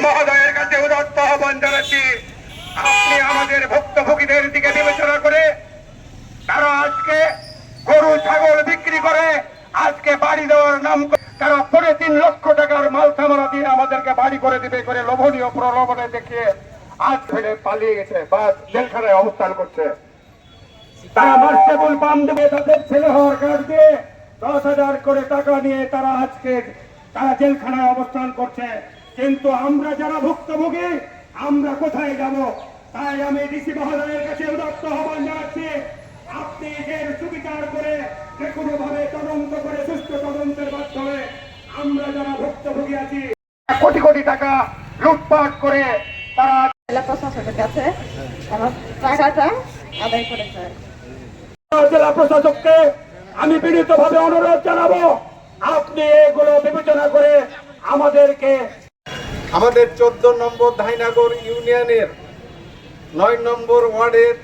মহোদয়ের কাছে উদাত্ত আহ্বান জানাচ্ছি, আপনি আমাদের ভুক্তভোগীদের দিকে বিবেচনা করে তারা আজকে গরু ছাগল বিক্রি করে আজকে বাড়ি দেওয়ার নাম তারা 3.5 লক্ষ টাকার মাল সামানা দিয়ে আমাদেরকে বাড়ি করে দিবে করে লোভনীয় প্রলোভনে দেখিয়ে আজ ফেলে পালিয়ে গেছে বা জেলখানায় অবস্থান করছে। তারা মার্সেবল পাম দেবে তাদের ছেলে হওয়ার কার্ড দিয়ে 10,000 করে টাকা নিয়ে তারা আজকে তারা জেলখানায় অবস্থান করছে। কিন্তু আমরা যারা ভুক্তভোগী আমরা কোথায় যাব? তাই আমি ডিসি মহোদয়ের কাছে উদাত্ত আহ্বান জানাচ্ছি, আপনি এর সুবিচার করে যে কোনো ভাবে তদন্ত করে সুষ্ঠু তদন্তের মাধ্যমে আমরা যারা ভুক্তভোগী আছি কোটি কোটি টাকা লুটপাট করে তারা জেলা প্রশাসনের কাছে আমার টাকাটা আদায় করেছে। জেলা প্রশাসককে আমি বিনীতভাবে অনুরোধ জানাবো, আপনি এগুলো বিবেচনা করে আমাদেরকে আমাদের 14 নম্বর ধাইনাগর ইউনিয়নের 9 নম্বর ওয়ার্ডের